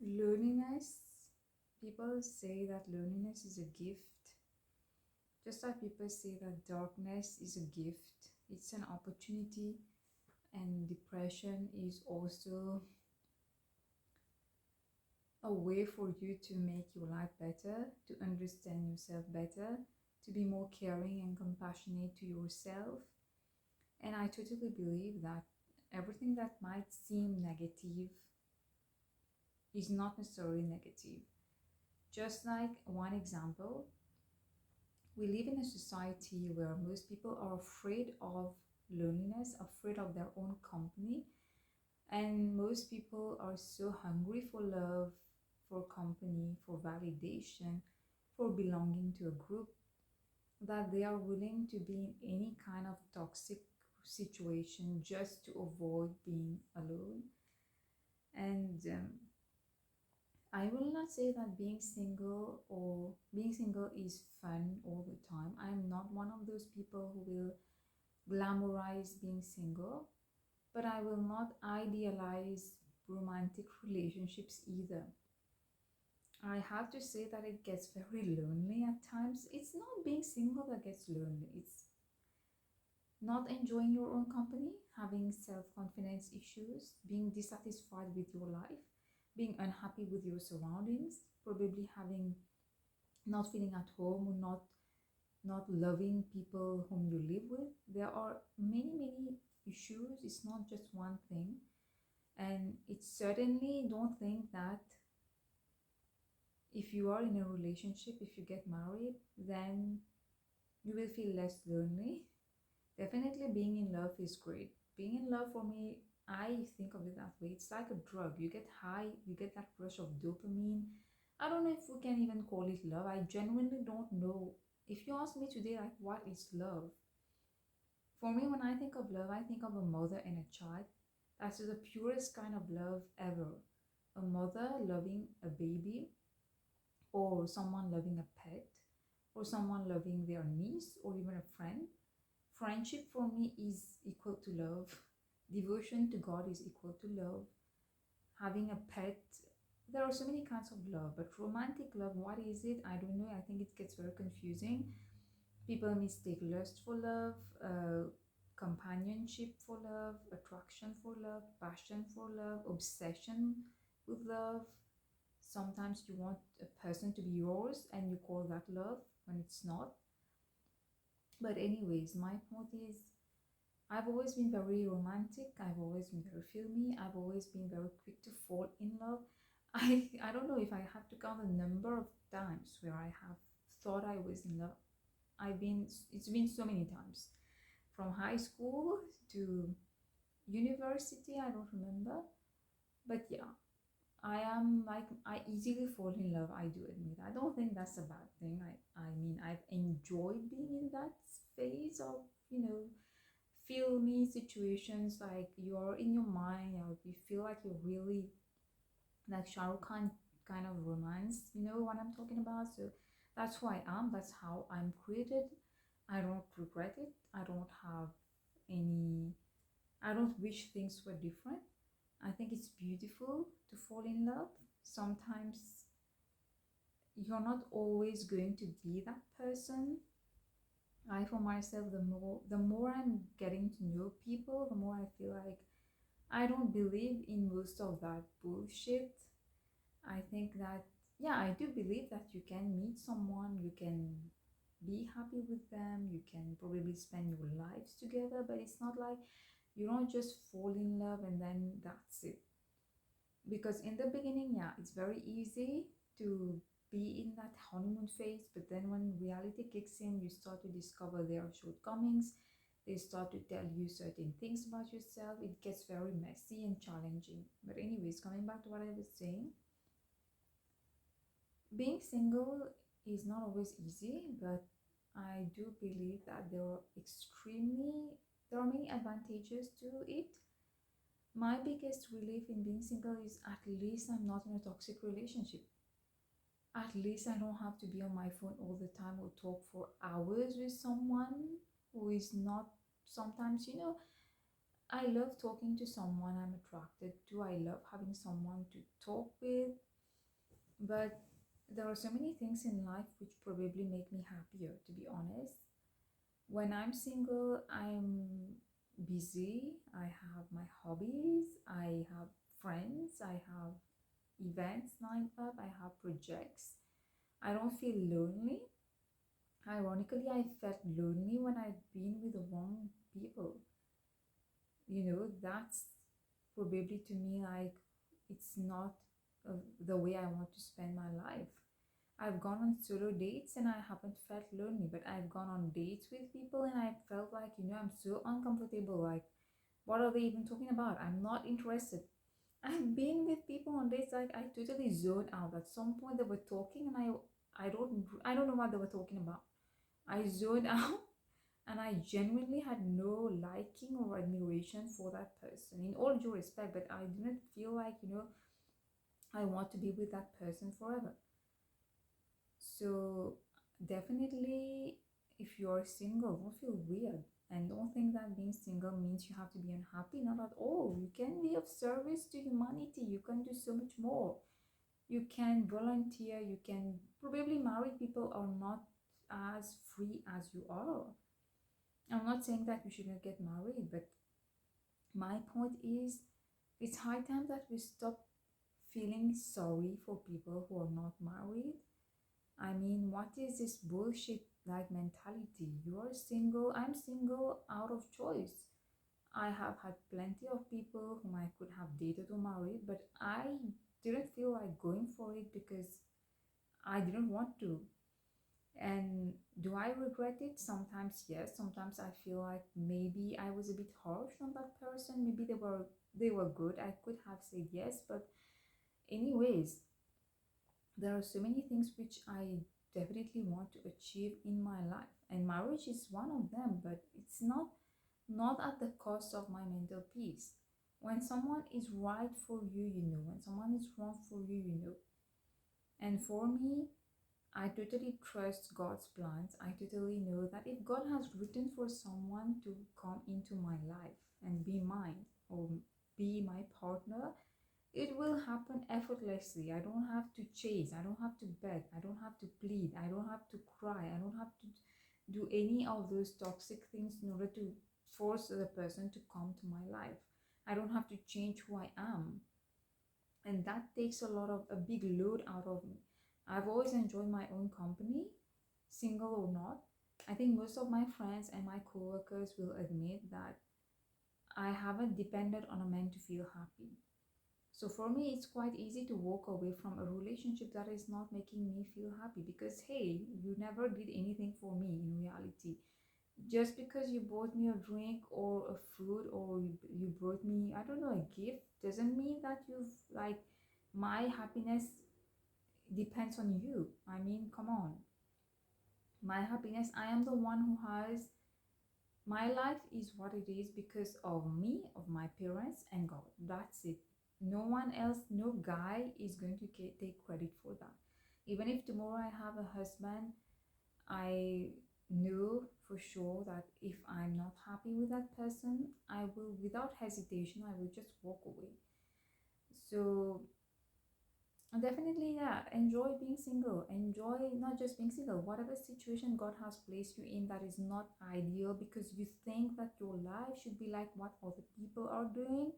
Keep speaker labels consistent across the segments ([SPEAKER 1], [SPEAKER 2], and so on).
[SPEAKER 1] Loneliness, people say that loneliness is a gift. Just like people say that darkness is a gift, it's an opportunity, and depression is also a way for you to make your life better, to understand yourself better, to be more caring and compassionate to yourself. And I totally believe that everything that might seem negative is not necessarily negative. Just like one example, we live in a society where most people are afraid of loneliness, afraid of their own company, and most people are so hungry for love, for company, for validation, for belonging to a group that they are willing to be in any kind of toxic situation just to avoid being alone. And I will not say that being single is fun all the time. I am not one of those people who will glamorize being single, but I will not idealize romantic relationships either. I have to say that it gets very lonely at times. It's not being single that gets lonely, it's not enjoying your own company, having self confidence issues, being dissatisfied with your life, being unhappy with your surroundings, probably having not feeling at home or not loving people whom you live with. There are many issues. It's not just one thing. And it's certainly don't think that if you are in a relationship, if you get married, then you will feel less lonely. Definitely being in love is great. Being in love for me, I think of it that way. It's like a drug. You get high, you get that rush of dopamine. I don't know if we can even call it love. I genuinely don't know. If you ask me today, like, what is love? For me, when I think of love, I think of a mother and a child. That's the purest kind of love ever. A mother loving a baby, or someone loving a pet, or someone loving their niece, or even a friend. Friendship for me is equal to love. Devotion to God is equal to love. Having a pet, there are so many kinds of love, but romantic love, what is it? I don't know. I think it gets very confusing. People mistake lust for love, companionship for love, attraction for love, passion for love, obsession with love. Sometimes you want a person to be yours and you call that love when it's not. But, anyways, my point is I've always been very romantic. I've always been very filmy. I've always been very quick to fall in love. I don't know if I have to count the number of times where I have thought I was in love. It's been so many times. From high school to university, I don't remember. But yeah, I am like, I easily fall in love, I do admit. I don't think that's a bad thing. I mean, I've enjoyed being in that phase of, you know, filmy situations, like you're in your mind, or you feel like you're really like Shah Rukh Khan kind of romance, you know what I'm talking about? So that's who I am, that's how I'm created. I don't regret it. I don't have any, I don't wish things were different. I think it's beautiful to fall in love. Sometimes you're not always going to be that person. I, for myself, the more I'm getting to know people, the more I feel like I don't believe in most of that bullshit. I think that, yeah, I do believe that you can meet someone, you can be happy with them, you can probably spend your lives together, but it's not like you don't just fall in love and then that's it. Because in the beginning, yeah, it's very easy to be in that honeymoon phase, but then when reality kicks in, you start to discover their shortcomings. They start to tell you certain things about yourself. It gets very messy and challenging. But anyways, coming back to what I was saying, being single is not always easy, but I do believe that there are many advantages to it. My biggest relief in being single is at least I'm not in a toxic relationship. At least I don't have to be on my phone all the time or talk for hours with someone who is not. Sometimes, I love talking to someone I'm attracted to. I love having someone to talk with. But there are so many things in life which probably make me happier, to be honest. When I'm single, I'm busy. I have my hobbies, I have friends, I have events lined up, I have projects. I don't feel lonely. Ironically, I felt lonely when I'd been with the wrong people. That's probably to me like it's not the way I want to spend my life. I've gone on solo dates and I haven't felt lonely, but I've gone on dates with people and I felt like, I'm so uncomfortable. Like, what are they even talking about? I'm not interested. I've been with people on dates like I totally zoned out. At some point they were talking and I don't know what they were talking about. I zoned out and I genuinely had no liking or admiration for that person in all due respect, but I didn't feel like, I want to be with that person forever. So definitely, if you're single, don't feel weird and don't think that being single means you have to be unhappy. Not at all. You can be of service to humanity. You can do so much more. You can volunteer. You can probably married people are not as free as you are. I'm not saying that you shouldn't get married, but my point is it's high time that we stop feeling sorry for people who are not married. I mean, what is this bullshit like mentality? You're single, I'm single out of choice. I have had plenty of people whom I could have dated or married, but I didn't feel like going for it because I didn't want to. And do I regret it? Sometimes yes. Sometimes I feel like maybe I was a bit harsh on that person. Maybe they were good. I could have said yes, but anyways, there are so many things which I definitely want to achieve in my life, and marriage is one of them, but it's not at the cost of my mental peace. When someone is right for you, when someone is wrong for you, and for me, I totally trust God's plans. I totally know that if God has written for someone to come into my life and be mine or be my partner, it will happen effortlessly. I don't have to chase. I don't have to beg. I don't have to plead. I don't have to cry. I don't have to do any of those toxic things in order to force the person to come to my life. I don't have to change who I am. And that takes a big load out of me. I've always enjoyed my own company, single or not. I think most of my friends and my coworkers will admit that I haven't depended on a man to feel happy. So for me, it's quite easy to walk away from a relationship that is not making me feel happy because, hey, you never did anything for me in reality. Just because you bought me a drink or a food or you brought me, I don't know, a gift doesn't mean that my happiness depends on you. I mean, come on. My happiness, I am the one who has my life is what it is because of me, of my parents, and God. That's it. No one else, no guy is going to take credit for that. Even if tomorrow I have a husband, I know for sure that if I'm not happy with that person, I will, without hesitation, I will just walk away. So definitely, yeah, enjoy being single. Enjoy not just being single, whatever situation God has placed you in that is not ideal because you think that your life should be like what other people are doing.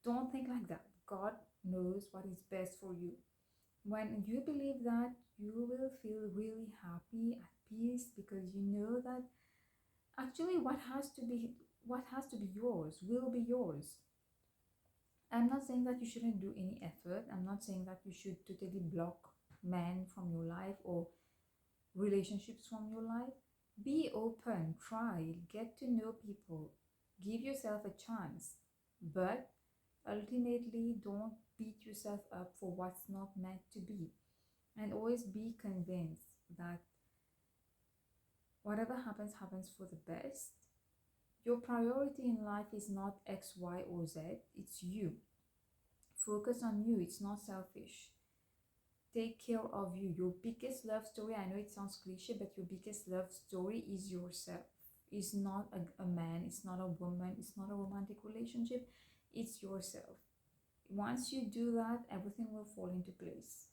[SPEAKER 1] Don't think like that. God knows what is best for you. When you believe that, you will feel really happy, at peace, because you know that actually what has to be yours will be yours. I'm not saying that you shouldn't do any effort. I'm not saying that you should totally block men from your life or relationships from your life. Be open, try, get to know people, give yourself a chance. But ultimately, don't beat yourself up for what's not meant to be. And always be convinced that whatever happens, happens for the best. Your priority in life is not X, Y, or Z, it's you. Focus on you, it's not selfish. Take care of you. Your biggest love story, I know it sounds cliche, but your biggest love story is yourself. It's not a man, it's not a woman, it's not a romantic relationship, it's yourself. Once you do that, everything will fall into place.